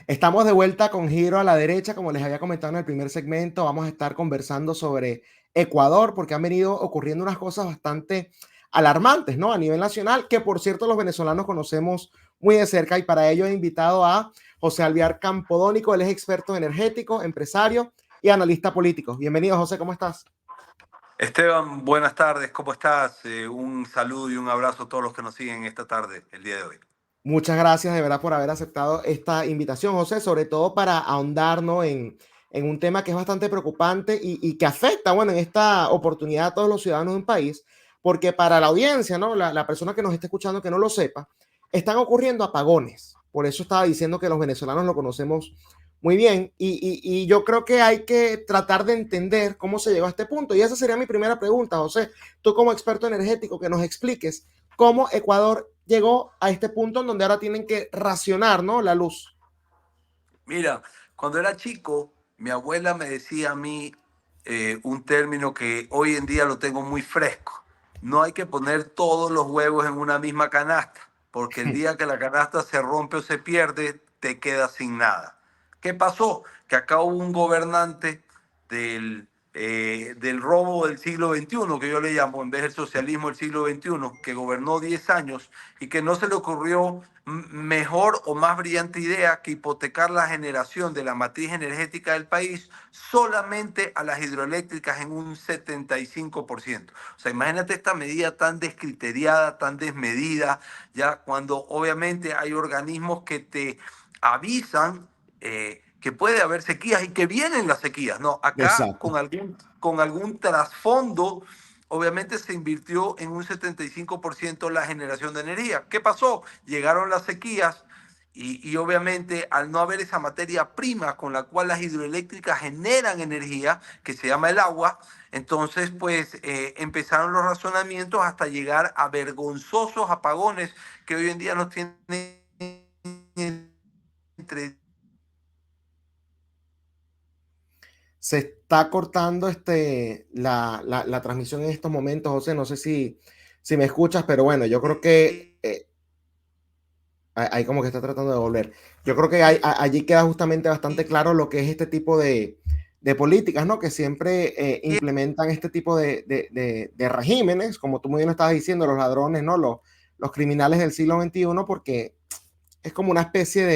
Estamos de vuelta con Giro a la Derecha, como les había comentado en el primer segmento, vamos a estar conversando sobre Ecuador, porque han venido ocurriendo unas cosas bastante alarmantes, ¿no? A nivel nacional, que por cierto los venezolanos conocemos muy de cerca y para ello he invitado a José Alvear Campodónico, él es experto energético, empresario y analista político. Bienvenido, José, ¿cómo estás? Esteban, buenas tardes, ¿cómo estás? Un saludo y un abrazo a todos los que nos siguen esta tarde, el día de hoy. Muchas gracias de verdad por haber aceptado esta invitación, José, sobre todo para ahondar, ¿no? en un tema que es bastante preocupante y que afecta, bueno, en esta oportunidad a todos los ciudadanos de un país, porque para la audiencia, ¿no? La persona que nos está escuchando que no lo sepa, están ocurriendo apagones. Por eso estaba diciendo que los venezolanos lo conocemos muy bien y yo creo que hay que tratar de entender cómo se llegó a este punto. Y esa sería mi primera pregunta, José. Tú como experto energético, que nos expliques cómo Ecuador llegó a este punto en donde ahora tienen que racionar, ¿no? La luz. Mira, cuando era chico, mi abuela me decía a mí un término que hoy en día lo tengo muy fresco. No hay que poner todos los huevos en una misma canasta, porque el día que la canasta se rompe o se pierde, te quedas sin nada. ¿Qué pasó? Que acá hubo un gobernante del robo del siglo XXI, que yo le llamo, en vez del socialismo del siglo XXI, que gobernó 10 años y que no se le ocurrió mejor o más brillante idea que hipotecar la generación de la matriz energética del país solamente a las hidroeléctricas en un 75%. O sea, imagínate esta medida tan descriteriada, tan desmedida, ya cuando obviamente hay organismos que te avisan que puede haber sequías y que vienen las sequías. No, acá Exacto. con algún trasfondo, obviamente se invirtió en un 75% la generación de energía. ¿Qué pasó? Llegaron las sequías y obviamente al no haber esa materia prima con la cual las hidroeléctricas generan energía, que se llama el agua, entonces pues empezaron los razonamientos hasta llegar a vergonzosos apagones que hoy en día nos tienen entre... Se está cortando la transmisión en estos momentos, José. No sé si me escuchas, pero bueno, yo creo que ahí como que está tratando de volver. Yo creo que allí queda justamente bastante claro lo que es este tipo de políticas, ¿no? Que siempre implementan este tipo de regímenes, como tú muy bien lo estabas diciendo, los ladrones, ¿no? Los criminales del siglo XXI, porque es como una especie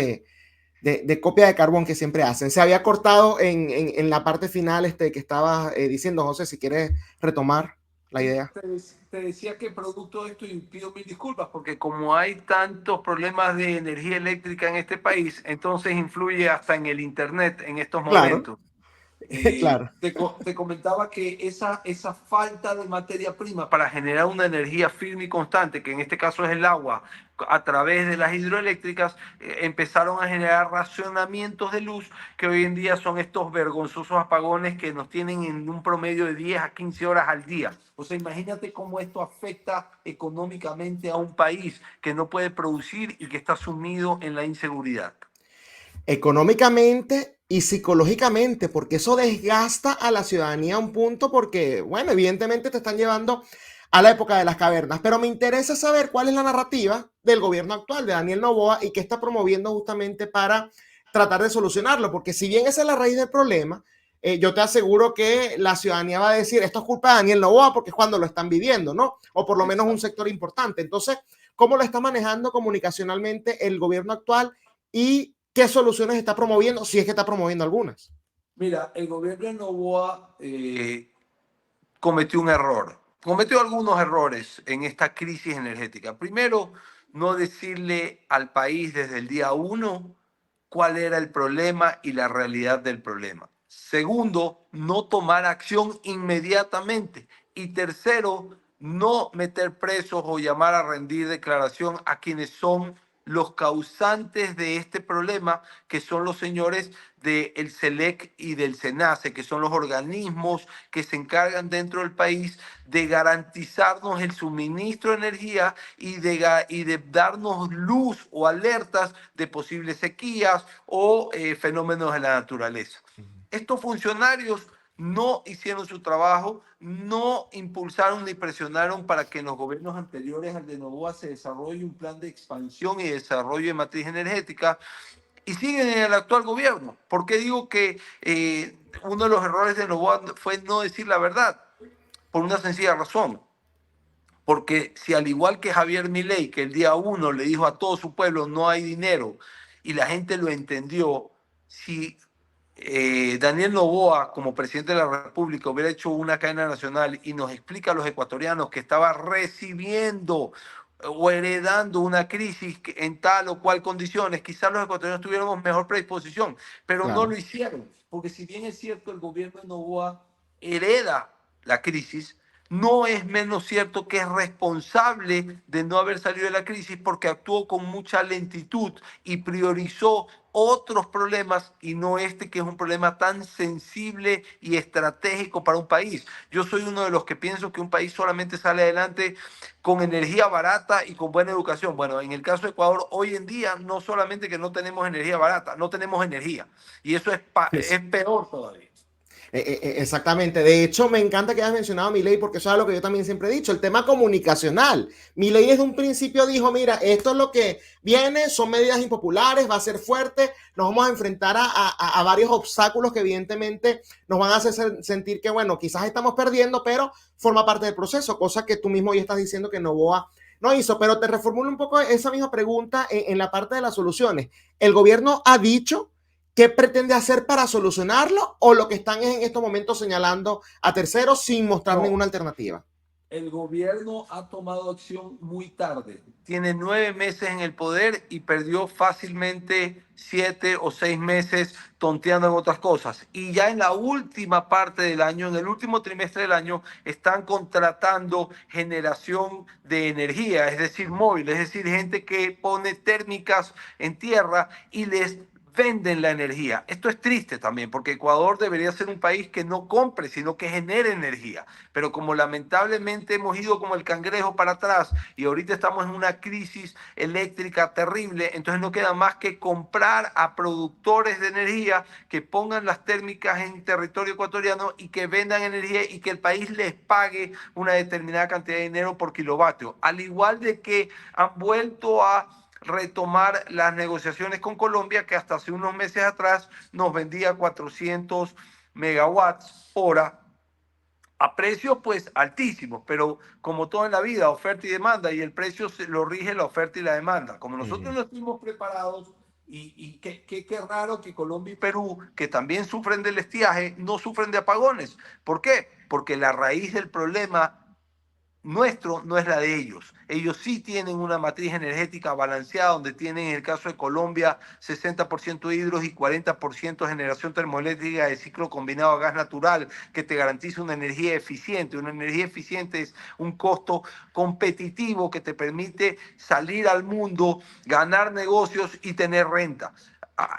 de copia de carbón que siempre hacen. Se había cortado en la parte final que estaba diciendo, José, si quieres retomar la Sí, idea. te decía que producto de esto, y pido mil disculpas, porque como hay tantos problemas de energía eléctrica en este país, entonces influye hasta en el Internet en estos Claro, momentos. claro. Te comentaba que esa falta de materia prima para generar una energía firme y constante, que en este caso es el agua, a través de las hidroeléctricas, empezaron a generar racionamientos de luz que hoy en día son estos vergonzosos apagones que nos tienen en un promedio de 10 a 15 horas al día. O sea, imagínate cómo esto afecta económicamente a un país que no puede producir y que está sumido en la inseguridad. Económicamente y psicológicamente, porque eso desgasta a la ciudadanía a un punto, porque, bueno, evidentemente te están llevando a la época de las cavernas, pero me interesa saber cuál es la narrativa del gobierno actual, de Daniel Noboa, y qué está promoviendo justamente para tratar de solucionarlo, porque si bien esa es la raíz del problema, yo te aseguro que la ciudadanía va a decir, esto es culpa de Daniel Noboa porque es cuando lo están viviendo, ¿no? O por lo menos un Exacto. sector importante. Entonces, ¿cómo lo está manejando comunicacionalmente el gobierno actual y qué soluciones está promoviendo, si es que está promoviendo algunas? Mira, el gobierno de Novoa cometió un error. Cometió algunos errores en esta crisis energética. Primero, no decirle al país desde el día uno cuál era el problema y la realidad del problema. Segundo, no tomar acción inmediatamente. Y tercero, no meter presos o llamar a rendir declaración a quienes son los causantes de este problema, que son los señores del CELEC y del SENACE, que son los organismos que se encargan dentro del país de garantizarnos el suministro de energía y de darnos luz o alertas de posibles sequías o fenómenos de la naturaleza. Estos funcionarios no hicieron su trabajo, no impulsaron ni presionaron para que en los gobiernos anteriores al de Novoa se desarrolle un plan de expansión y desarrollo de matriz energética y siguen en el actual gobierno. ¿Por qué digo que uno de los errores de Novoa fue no decir la verdad? Por una sencilla razón. Porque si al igual que Javier Milei, que el día uno le dijo a todo su pueblo no hay dinero y la gente lo entendió, si Daniel Noboa como presidente de la República hubiera hecho una cadena nacional y nos explica a los ecuatorianos que estaba recibiendo o heredando una crisis en tal o cual condiciones, quizás los ecuatorianos tuviéramos mejor predisposición, pero no Claro. lo hicieron, porque si bien es cierto el gobierno de Noboa hereda la crisis, no es menos cierto que es responsable de no haber salido de la crisis porque actuó con mucha lentitud y priorizó otros problemas y no este que es un problema tan sensible y estratégico para un país. Yo soy uno de los que pienso que un país solamente sale adelante con energía barata y con buena educación. Bueno, en el caso de Ecuador, hoy en día no solamente que no tenemos energía barata, no tenemos energía. Y eso es peor todavía. Exactamente. De hecho, me encanta que hayas mencionado a Milei porque eso es lo que yo también siempre he dicho, el tema comunicacional. Milei desde un principio dijo, mira, esto es lo que viene, son medidas impopulares, va a ser fuerte, nos vamos a enfrentar a varios obstáculos que evidentemente nos van a hacer sentir que, bueno, quizás estamos perdiendo, pero forma parte del proceso, cosa que tú mismo ya estás diciendo que Novoa no hizo. Pero te reformulo un poco esa misma pregunta en la parte de las soluciones. ¿El gobierno ha dicho qué pretende hacer para solucionarlo o lo que están es en estos momentos señalando a terceros sin mostrar No, ninguna alternativa? el gobierno ha tomado acción muy tarde. Tiene 9 meses en el poder y perdió fácilmente 7 o 6 meses tonteando en otras cosas. Y ya en la última parte del año, en el último trimestre del año, están contratando generación de energía, es decir, móvil, es decir, gente que pone térmicas en tierra y les venden la energía. Esto es triste también, porque Ecuador debería ser un país que no compre, sino que genere energía. Pero como lamentablemente hemos ido como el cangrejo para atrás y ahorita estamos en una crisis eléctrica terrible, entonces no queda más que comprar a productores de energía que pongan las térmicas en territorio ecuatoriano y que vendan energía y que el país les pague una determinada cantidad de dinero por kilovatio. Al igual de que han vuelto a retomar las negociaciones con Colombia, que hasta hace unos meses atrás nos vendía 400 megawatts hora a precios pues altísimos, pero como todo en la vida, oferta y demanda, y el precio lo rige la oferta y la demanda. Como nosotros no estuvimos preparados, y qué raro que Colombia y Perú, que también sufren del estiaje, no sufren de apagones. ¿Por qué? Porque la raíz del problema nuestro no es la de ellos. Ellos sí tienen una matriz energética balanceada, donde tienen, en el caso de Colombia, 60% hidros y 40% generación termoeléctrica de ciclo combinado a gas natural, que te garantiza una energía eficiente. Una energía eficiente es un costo competitivo que te permite salir al mundo, ganar negocios y tener renta.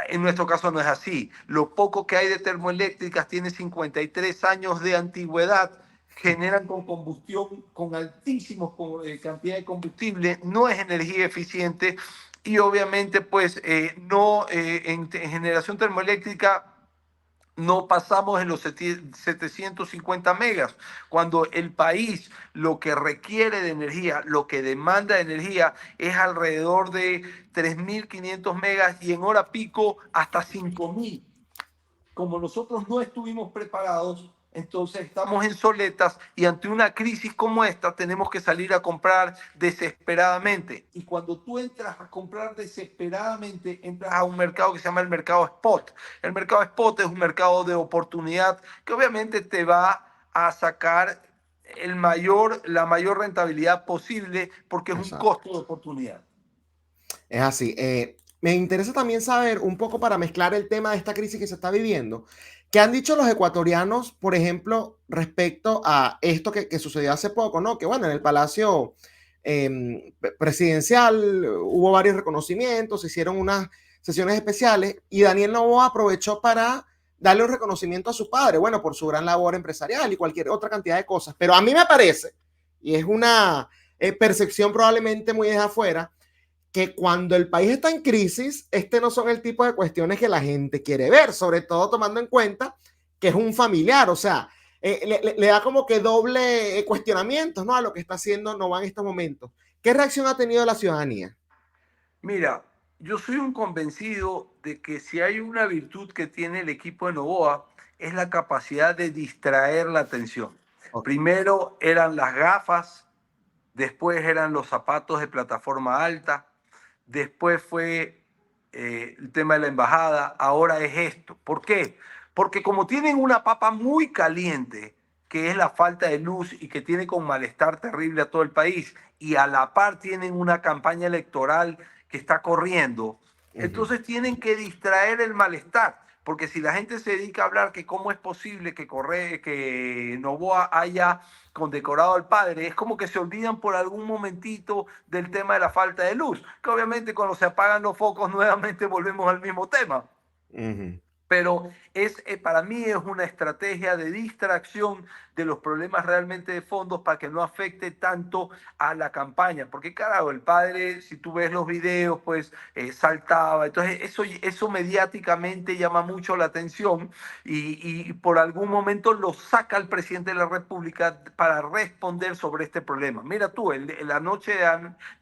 En nuestro caso no es así. Lo poco que hay de termoeléctricas tiene 53 años de antigüedad, generan con combustión, con altísimos cantidad de combustible, no es energía eficiente y obviamente pues no en generación termoeléctrica no pasamos en los 750 megas, cuando el país lo que requiere de energía, lo que demanda de energía es alrededor de 3.500 megas y en hora pico hasta 5.000. Como nosotros no estuvimos preparados, entonces estamos en soletas y ante una crisis como esta tenemos que salir a comprar desesperadamente. Y cuando tú entras a comprar desesperadamente, entras a un mercado que se llama el mercado spot. El mercado spot es un mercado de oportunidad que obviamente te va a sacar la mayor rentabilidad posible porque es un Exacto. costo de oportunidad. Es así. Me interesa también saber un poco para mezclar el tema de esta crisis que se está viviendo. ¿Qué han dicho los ecuatorianos, por ejemplo, respecto a esto que sucedió hace poco, ¿no? Que bueno, en el Palacio Presidencial hubo varios reconocimientos, se hicieron unas sesiones especiales y Daniel Noboa aprovechó para darle un reconocimiento a su padre, bueno, por su gran labor empresarial y cualquier otra cantidad de cosas. Pero a mí me parece, y es una percepción probablemente muy de afuera, que cuando el país está en crisis, este no son el tipo de cuestiones que la gente quiere ver, sobre todo tomando en cuenta que es un familiar, o sea, le da como que doble cuestionamientos, ¿no? A lo que está haciendo Nova en estos momentos. ¿Qué reacción ha tenido la ciudadanía? Mira, yo soy un convencido de que si hay una virtud que tiene el equipo de Novoa es la capacidad de distraer la atención. Ok. Primero eran las gafas, después eran los zapatos de plataforma alta, después fue el tema de la embajada, ahora es esto. ¿Por qué? Porque como tienen una papa muy caliente, que es la falta de luz y que tiene con malestar terrible a todo el país, y a la par tienen una campaña electoral que está corriendo, Ujú. entonces tienen que distraer el malestar. Porque si la gente se dedica a hablar que cómo es posible que Novoa haya condecorado al padre, es como que se olvidan por algún momentito del tema de la falta de luz, que obviamente cuando se apagan los focos nuevamente volvemos al mismo tema. Ujú. Pero para mí es una estrategia de distracción de los problemas realmente de fondos para que no afecte tanto a la campaña. Porque, carajo, el padre, si tú ves los videos, pues saltaba. Entonces, eso mediáticamente llama mucho la atención y por algún momento lo saca el presidente de la República para responder sobre este problema. Mira tú, la noche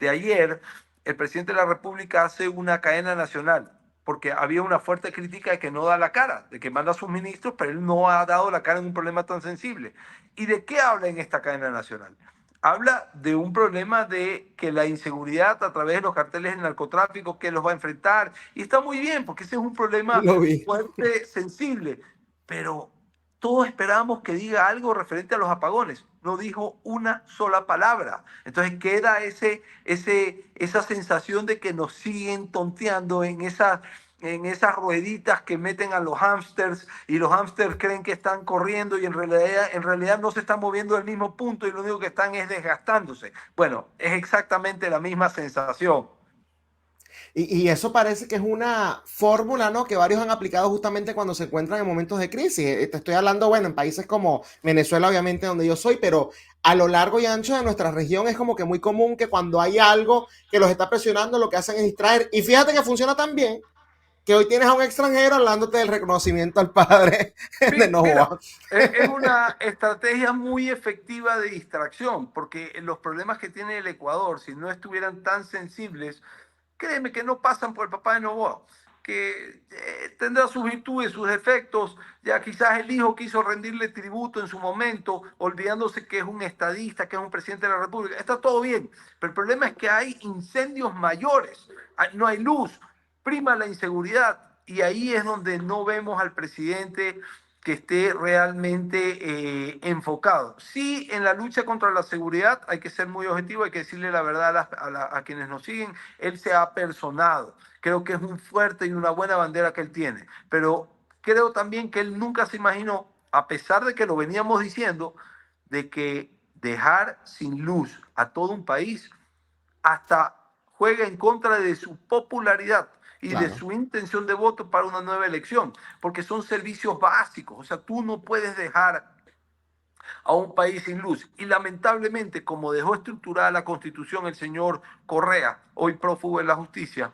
de ayer, el presidente de la República hace una cadena nacional porque había una fuerte crítica de que no da la cara, de que manda a sus ministros, pero él no ha dado la cara en un problema tan sensible. ¿Y de qué habla en esta cadena nacional? Habla de un problema de que la inseguridad a través de los carteles del narcotráfico que los va a enfrentar, y está muy bien, porque ese es un problema Lo vi. fuerte, sensible, pero todos esperábamos que diga algo referente a los apagones. No dijo una sola palabra. Entonces queda esa sensación de que nos siguen tonteando en esas rueditas que meten a los hámsters y los hámsters creen que están corriendo y en realidad no se están moviendo del mismo punto y lo único que están es desgastándose. Bueno, es exactamente la misma sensación. Y eso parece que es una fórmula, ¿no? Que varios han aplicado justamente cuando se encuentran en momentos de crisis. Te estoy hablando, bueno, en países como Venezuela, obviamente, donde yo soy, pero a lo largo y ancho de nuestra región es como que muy común que cuando hay algo que los está presionando, lo que hacen es distraer. Y fíjate que funciona tan bien que hoy tienes a un extranjero hablándote del reconocimiento al padre de Mira, Novoa. es una estrategia muy efectiva de distracción, porque los problemas que tiene el Ecuador, si no estuvieran tan sensibles, créeme que no pasan por el papá de Novoa, que tendrá sus virtudes, sus defectos. Ya quizás el hijo quiso rendirle tributo en su momento, olvidándose que es un estadista, que es un presidente de la República. Está todo bien, pero el problema es que hay incendios mayores, no hay luz, prima la inseguridad y ahí es donde no vemos al presidente que esté realmente enfocado. Sí, en la lucha contra la seguridad hay que ser muy objetivo, hay que decirle la verdad a quienes nos siguen, él se ha personado. Creo que es un fuerte y una buena bandera que él tiene, pero creo también que él nunca se imaginó, a pesar de que lo veníamos diciendo, de que dejar sin luz a todo un país hasta juega en contra de su popularidad y de Claro. su intención de voto para una nueva elección, porque son servicios básicos. O sea, tú no puedes dejar a un país sin luz. Y lamentablemente, como dejó estructurada la Constitución el señor Correa, hoy prófugo de la justicia,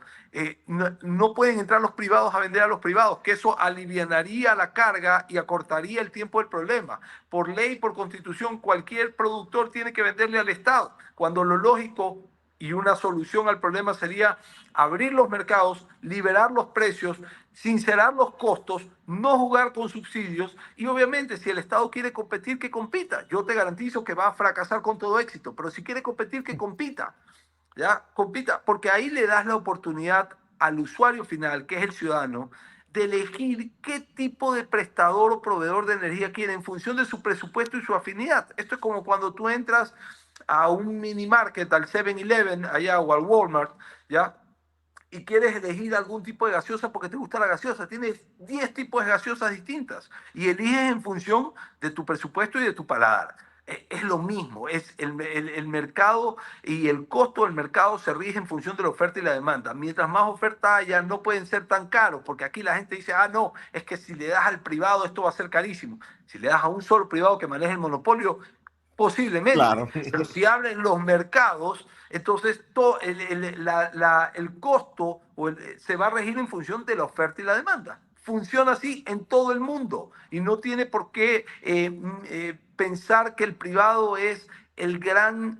no pueden entrar los privados a vender a los privados, que eso alivianaría la carga y acortaría el tiempo del problema. Por ley, por constitución, cualquier productor tiene que venderle al Estado, cuando lo lógico y una solución al problema sería abrir los mercados, liberar los precios, sincerar los costos, no jugar con subsidios y obviamente si el Estado quiere competir, que compita. Yo te garantizo que va a fracasar con todo éxito, pero si quiere competir, que compita. ¿Ya? Compita, porque ahí le das la oportunidad al usuario final, que es el ciudadano, de elegir qué tipo de prestador o proveedor de energía quiere en función de su presupuesto y su afinidad. Esto es como cuando tú entras a un mini market, al 7-Eleven allá o al Walmart, ¿ya? Y quieres elegir algún tipo de gaseosa porque te gusta la gaseosa. Tienes 10 tipos de gaseosas distintas y eliges en función de tu presupuesto y de tu paladar. Es lo mismo, es el mercado y el costo del mercado se rige en función de la oferta y la demanda. Mientras más oferta haya, no pueden ser tan caros, porque aquí la gente dice, ah, no, es que si le das al privado esto va a ser carísimo. Si le das a un solo privado que maneje el monopolio, posiblemente, Claro. pero si abren los mercados, entonces todo el costo se va a regir en función de la oferta y la demanda. Funciona así en todo el mundo y no tiene por qué pensar que el privado es el gran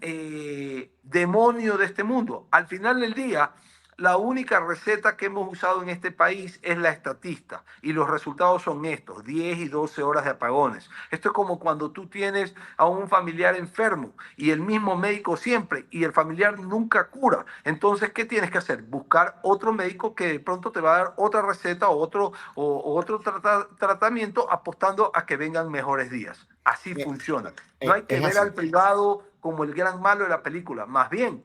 demonio de este mundo. Al final del día, La única receta que hemos usado en este país es la estatista y los resultados son estos, 10 y 12 horas de apagones. Esto es como cuando tú tienes a un familiar enfermo y el mismo médico siempre y el familiar nunca cura. Entonces, ¿qué tienes que hacer? Buscar otro médico que de pronto te va a dar otra receta o otro tratamiento apostando a que vengan mejores días. Así Eh, funciona. No hay que Es ver así. al privado como el gran malo de la película. Más bien,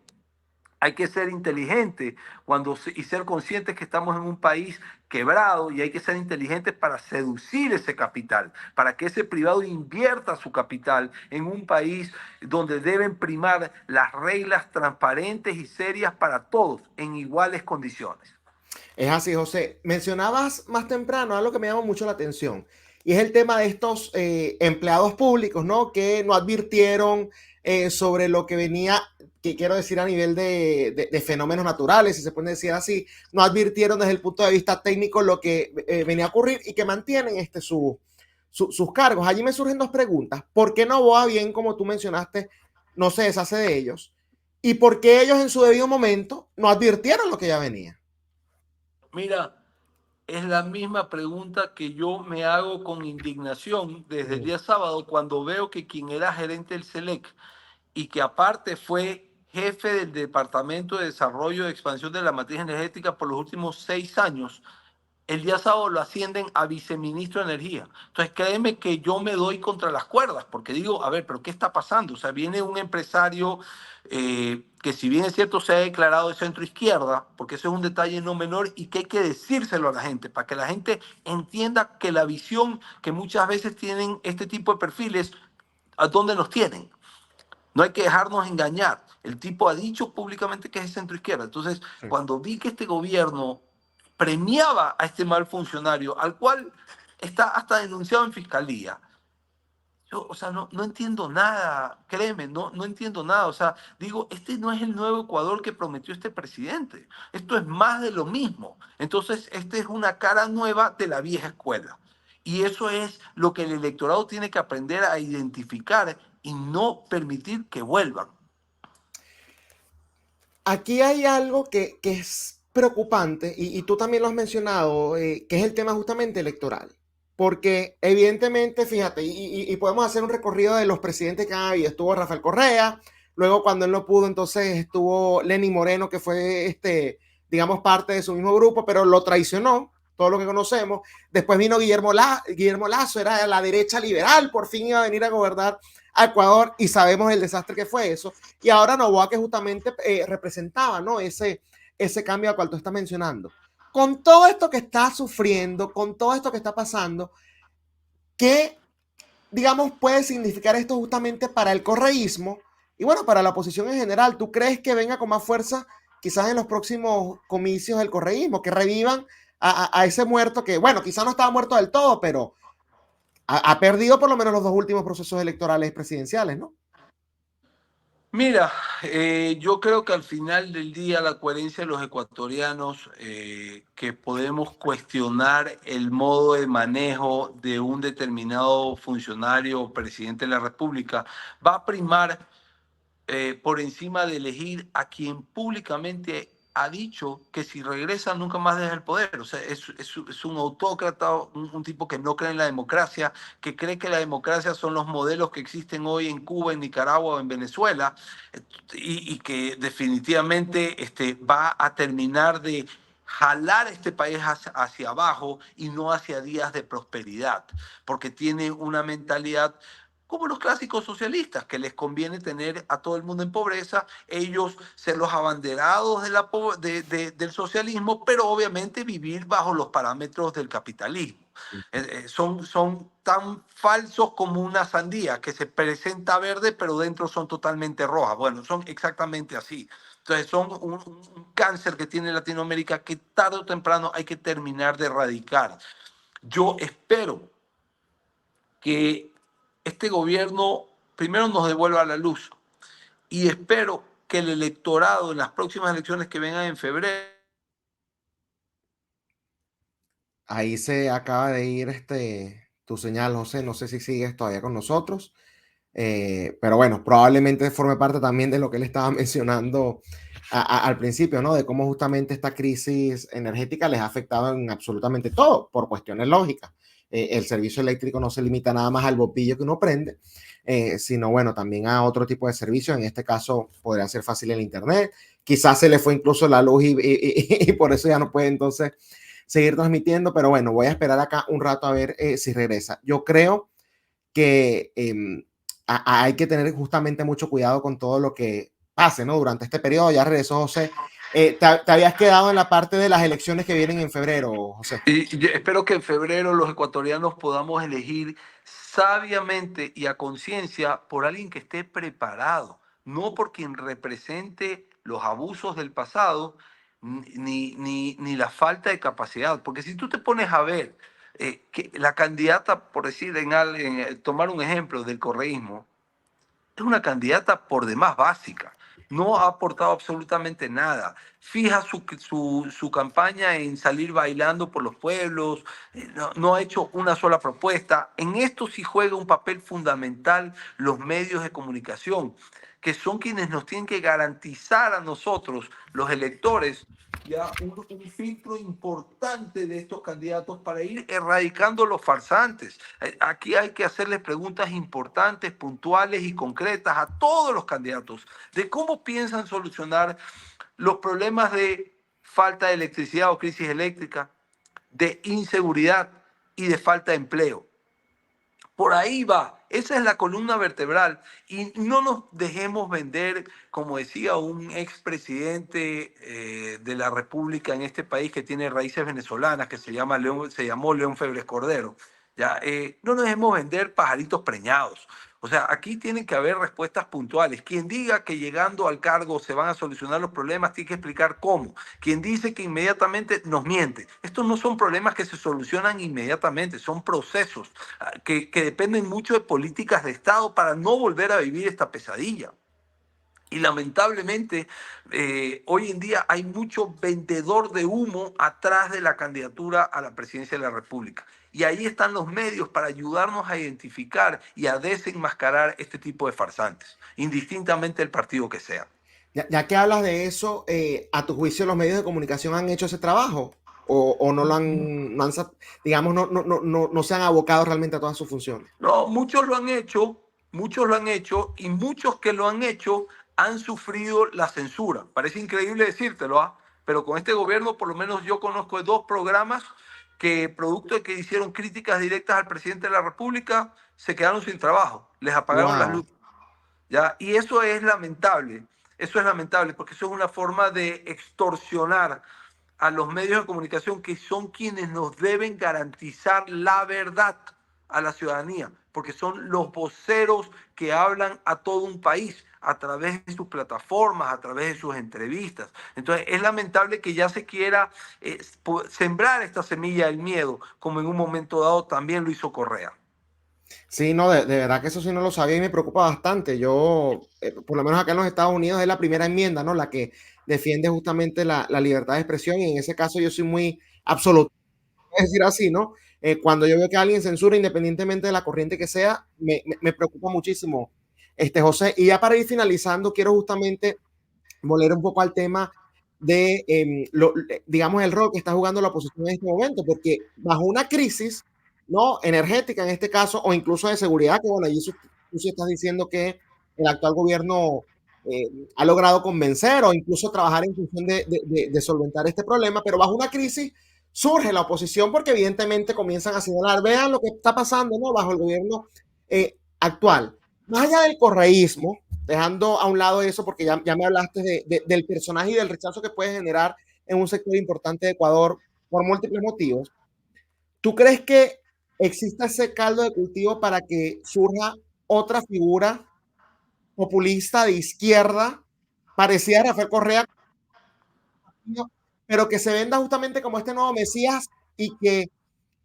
hay que ser inteligente y ser conscientes que estamos en un país quebrado y hay que ser inteligentes para seducir ese capital, para que ese privado invierta su capital en un país donde deben primar las reglas transparentes y serias para todos en iguales condiciones. Es así, José. Mencionabas más temprano algo que me llamó mucho la atención y es el tema de estos empleados públicos, ¿no? Que no advirtieron sobre lo que venía, que quiero decir a nivel de fenómenos naturales, si se puede decir así, no advirtieron desde el punto de vista técnico lo que venía a ocurrir y que mantienen sus cargos. Allí me surgen dos preguntas. ¿Por qué Novoa, bien como tú mencionaste, no se deshace de ellos? ¿Y por qué ellos en su debido momento no advirtieron lo que ya venía? Mira, es la misma pregunta que yo me hago con indignación desde el Ujú. día sábado cuando veo que quien era gerente del SELEC y que aparte fue jefe del Departamento de Desarrollo y Expansión de la Matriz Energética por los últimos 6 años, el día sábado lo ascienden a viceministro de Energía. Entonces, créeme que yo me doy contra las cuerdas, porque digo, a ver, pero ¿qué está pasando? O sea, viene un empresario que si bien es cierto se ha declarado de centro izquierda, porque eso es un detalle no menor y que hay que decírselo a la gente, para que la gente entienda que la visión que muchas veces tienen este tipo de perfiles, ¿a dónde nos tienen? No hay que dejarnos engañar. El tipo ha dicho públicamente que es de centro izquierda. Entonces, Sí. cuando vi que este gobierno premiaba a este mal funcionario, al cual está hasta denunciado en fiscalía, yo, o sea, no entiendo nada, créeme, no entiendo nada. O sea, digo, este no es el nuevo Ecuador que prometió este presidente. Esto es más de lo mismo. Entonces, esta es una cara nueva de la vieja escuela. Y eso es lo que el electorado tiene que aprender a identificar y no permitir que vuelvan. Aquí hay algo que es preocupante y tú también lo has mencionado, que es el tema justamente electoral. Porque evidentemente, fíjate, y podemos hacer un recorrido de los presidentes que han habido. Estuvo Rafael Correa, luego cuando él no pudo, entonces estuvo Lenín Moreno, que fue, digamos, parte de su mismo grupo, pero lo traicionó, todo lo que conocemos. Después vino Guillermo Lazo, era de la derecha liberal, por fin iba a venir a gobernar a Ecuador y sabemos el desastre que fue eso. Y ahora Novoa, que justamente representaba, ¿no? Ese cambio al cual tú estás mencionando. Con todo esto que está sufriendo, con todo esto que está pasando, ¿qué, digamos, puede significar esto justamente para el correísmo y bueno, para la oposición en general? ¿Tú crees que venga con más fuerza quizás en los próximos comicios del correísmo, que revivan a ese muerto que, bueno, quizás no estaba muerto del todo, pero ha perdido por lo menos los dos últimos procesos electorales presidenciales, ¿no? Mira, yo creo que al final del día la coherencia de los ecuatorianos, que podemos cuestionar el modo de manejo de un determinado funcionario o presidente de la República, va a primar por encima de elegir a quien públicamente ha dicho que si regresa nunca más deja el poder. O sea, es un autócrata, un tipo que no cree en la democracia, que cree que la democracia son los modelos que existen hoy en Cuba, en Nicaragua o en Venezuela, y que definitivamente va a terminar de jalar este país hacia abajo y no hacia días de prosperidad, porque tiene una mentalidad como los clásicos socialistas, que les conviene tener a todo el mundo en pobreza, ellos ser los abanderados del socialismo, pero obviamente vivir bajo los parámetros del capitalismo. Son tan falsos como una sandía que se presenta verde, pero dentro son totalmente rojas. Bueno, son exactamente así. Entonces son un cáncer que tiene Latinoamérica que tarde o temprano hay que terminar de erradicar. Yo espero que este gobierno primero nos devuelva la luz y espero que el electorado en las próximas elecciones que vengan en febrero. Ahí se acaba de ir tu señal, José. No sé si sigues todavía con nosotros. Pero bueno, probablemente forme parte también de lo que él estaba mencionando al principio, ¿no? De cómo justamente esta crisis energética les ha afectado en absolutamente todo, por cuestiones lógicas. El servicio eléctrico no se limita nada más al bombillo que uno prende, sino bueno, también a otro tipo de servicios. En este caso podría ser fácil el Internet. Quizás se le fue incluso la luz y por eso ya no puede entonces seguir transmitiendo, pero bueno, voy a esperar acá un rato a ver si regresa. Yo creo que hay que tener justamente mucho cuidado con todo lo que pase, ¿no? Durante este periodo, ya regresó José. Te habías quedado en la parte de las elecciones que vienen en febrero, José. Y yo espero que en febrero los ecuatorianos podamos elegir sabiamente y a conciencia por alguien que esté preparado, no por quien represente los abusos del pasado ni la falta de capacidad. Porque si tú te pones a ver que la candidata, por decir, tomar un ejemplo del correísmo, es una candidata por demás básica. No ha aportado absolutamente nada. Fija su campaña en salir bailando por los pueblos, no ha hecho una sola propuesta. En esto sí juega un papel fundamental los medios de comunicación, que son quienes nos tienen que garantizar a nosotros, los electores, ya un filtro importante de estos candidatos para ir erradicando los farsantes. Aquí hay que hacerles preguntas importantes, puntuales y concretas a todos los candidatos de cómo piensan solucionar los problemas de falta de electricidad o crisis eléctrica, de inseguridad y de falta de empleo. Por ahí va, esa es la columna vertebral y no nos dejemos vender, como decía un expresidente de la República en este país que tiene raíces venezolanas, que se llamó León Febres Cordero. Ya, no nos dejemos vender pajaritos preñados. O sea, aquí tienen que haber respuestas puntuales. Quien diga que llegando al cargo se van a solucionar los problemas, tiene que explicar cómo. Quien dice que inmediatamente nos miente. Estos no son problemas que se solucionan inmediatamente, son procesos que dependen mucho de políticas de Estado para no volver a vivir esta pesadilla. Y lamentablemente, hoy en día hay mucho vendedor de humo atrás de la candidatura a la presidencia de la República. Y ahí están los medios para ayudarnos a identificar y a desenmascarar este tipo de farsantes, indistintamente del partido que sea. Ya que hablas de eso, ¿a tu juicio los medios de comunicación han hecho ese trabajo? ¿O no lo han, digamos, no se han abocado realmente a todas sus funciones? No, muchos lo han hecho y muchos que lo han hecho han sufrido la censura. Parece increíble decírtelo, ¿ah? Pero con este gobierno por lo menos yo conozco de dos programas que producto de que hicieron críticas directas al presidente de la República se quedaron sin trabajo, les apagaron las Wow. luces. ¿Ya? Y eso es lamentable porque eso es una forma de extorsionar a los medios de comunicación que son quienes nos deben garantizar la verdad a la ciudadanía, porque son los voceros que hablan a todo un país a través de sus plataformas, a través de sus entrevistas. Entonces es lamentable que ya se quiera sembrar esta semilla del miedo, como en un momento dado también lo hizo Correa. Sí, no, de verdad que eso sí no lo sabía y me preocupa bastante. Yo, por lo menos acá en los Estados Unidos, es la primera enmienda, ¿no? La que defiende justamente la libertad de expresión y en ese caso yo soy muy absoluto, es decir así, ¿no? Cuando yo veo que alguien censura, independientemente de la corriente que sea, me preocupa muchísimo, José. Y ya para ir finalizando, quiero justamente volver un poco al tema de, digamos, el rol que está jugando la oposición en este momento, porque bajo una crisis, ¿no? Energética en este caso, o incluso de seguridad, que bueno, ahí tú sí estás diciendo que el actual gobierno ha logrado convencer o incluso trabajar en función de solventar este problema, pero bajo una crisis surge la oposición porque evidentemente comienzan a señalar, vean lo que está pasando, ¿no? Bajo el gobierno actual. Más allá del correísmo, dejando a un lado eso, porque ya me hablaste del personaje y del rechazo que puede generar en un sector importante de Ecuador por múltiples motivos. ¿Tú crees que exista ese caldo de cultivo para que surja otra figura populista de izquierda, parecida a Rafael Correa, pero que se venda justamente como este nuevo Mesías y que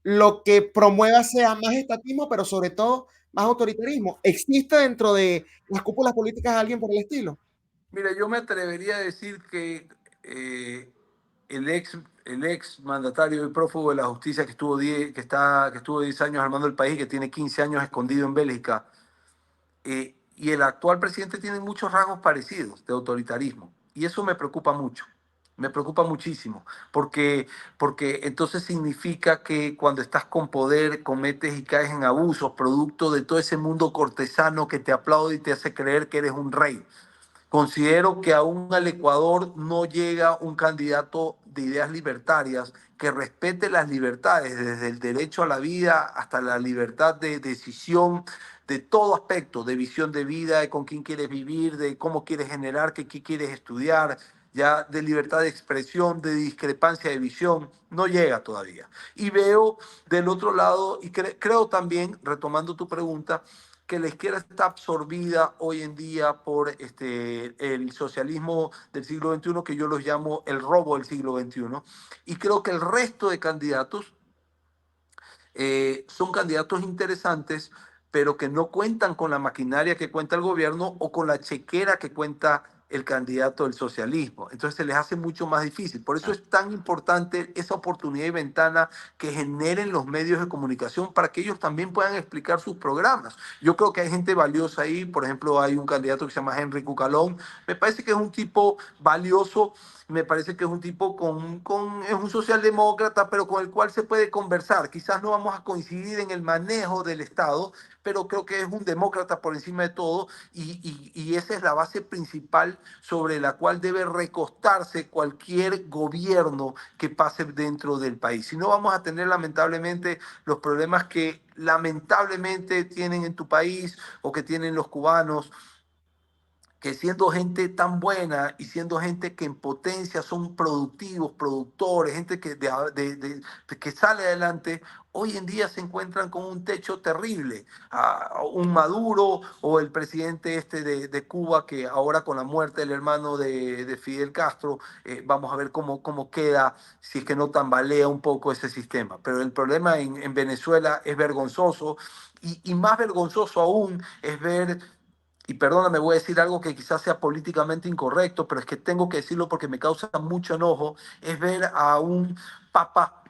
lo que promueva sea más estatismo, pero sobre todo más autoritarismo? ¿Existe dentro de las cúpulas políticas alguien por el estilo? Mira, yo me atrevería a decir que eh, el ex mandatario y prófugo de la justicia que estuvo 10 años armando el país, que tiene 15 años escondido en Bélgica, y el actual presidente tienen muchos rasgos parecidos de autoritarismo. Y eso me preocupa mucho. Me preocupa muchísimo, porque entonces significa que cuando estás con poder cometes y caes en abusos, producto de todo ese mundo cortesano que te aplaude y te hace creer que eres un rey. Considero que aún al Ecuador no llega un candidato de ideas libertarias que respete las libertades, desde el derecho a la vida hasta la libertad de decisión, de todo aspecto, de visión de vida, de con quién quieres vivir, de cómo quieres generar, qué quieres estudiar, ya de libertad de expresión, de discrepancia de visión, no llega todavía. Y veo del otro lado, y creo también, retomando tu pregunta, que la izquierda está absorbida hoy en día por el socialismo del siglo XXI, que yo los llamo el robo del siglo XXI. Y creo que el resto de candidatos son candidatos interesantes, pero que no cuentan con la maquinaria que cuenta el gobierno o con la chequera que cuenta el candidato del socialismo. Entonces se les hace mucho más difícil. Por eso es tan importante esa oportunidad y ventana que generen los medios de comunicación para que ellos también puedan explicar sus programas. Yo creo que hay gente valiosa ahí. Por ejemplo, hay un candidato que se llama Henry Cucalón. Me parece que es un tipo valioso. Me parece que es un tipo es un socialdemócrata, pero con el cual se puede conversar. Quizás no vamos a coincidir en el manejo del Estado, pero creo que es un demócrata por encima de todo y esa es la base principal sobre la cual debe recostarse cualquier gobierno que pase dentro del país. Si no, vamos a tener lamentablemente los problemas que lamentablemente tienen en tu país o que tienen los cubanos, que siendo gente tan buena y siendo gente que en potencia son productivos, productores, gente que sale adelante, hoy en día se encuentran con un techo terrible. Un Maduro o el presidente de Cuba, que ahora con la muerte del hermano de Fidel Castro, vamos a ver cómo queda, si es que no tambalea un poco ese sistema. Pero el problema en Venezuela es vergonzoso y más vergonzoso aún es ver, y perdóname, voy a decir algo que quizás sea políticamente incorrecto, pero es que tengo que decirlo porque me causa mucho enojo, es ver a un papa,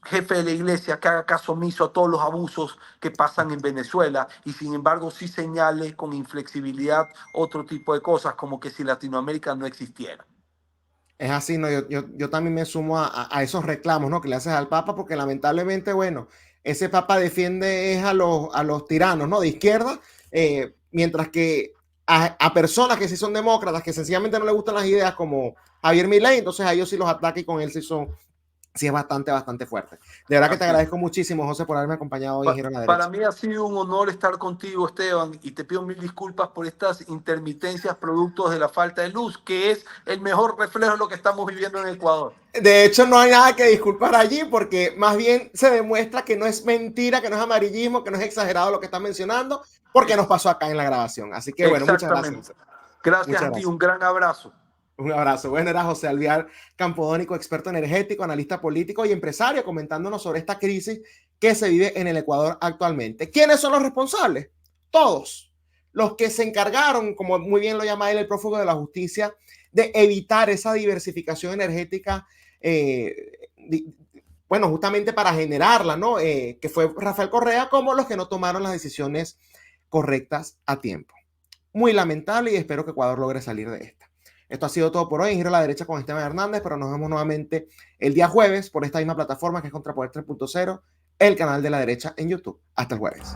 jefe de la iglesia, que haga caso omiso a todos los abusos que pasan en Venezuela y sin embargo sí señale con inflexibilidad otro tipo de cosas, como que si Latinoamérica no existiera. Es así, ¿no? Yo también me sumo a esos reclamos, ¿no? Que le haces al Papa, porque lamentablemente, bueno, ese Papa defiende es a los tiranos, ¿no? De izquierda, mientras que a personas que sí son demócratas, que sencillamente no le gustan las ideas, como Javier Milei, entonces a ellos sí los ataca y con él sí es bastante fuerte. De verdad que te Así es. agradezco muchísimo, José, por haberme acompañado hoy en Giro a la Para Derecha. mí ha sido un honor estar contigo, Esteban, y te pido mil disculpas por estas intermitencias productos de la falta de luz, que es el mejor reflejo de lo que estamos viviendo en Ecuador. De hecho, no hay nada que disculpar allí, porque más bien se demuestra que no es mentira, que no es amarillismo, que no es exagerado lo que están mencionando, porque nos pasó acá en la grabación. Así que bueno, muchas Exactamente. gracias. Gracias Muchas a ti, gracias. un gran abrazo. Un abrazo. Bueno, era José Alvear Campodónico, experto energético, analista político y empresario, comentándonos sobre esta crisis que se vive en el Ecuador actualmente. ¿Quiénes son los responsables? Todos. Los que se encargaron, como muy bien lo llama él, el prófugo de la justicia, de evitar esa diversificación energética, bueno, justamente para generarla, ¿no? Que fue Rafael Correa, como los que no tomaron las decisiones correctas a tiempo. Muy lamentable y espero que Ecuador logre salir de esta. Esto ha sido todo por hoy en Giro a la Derecha con Esteban Hernández, pero nos vemos nuevamente el día jueves por esta misma plataforma que es Contrapoder 3.0, el canal de la derecha en YouTube. Hasta el jueves.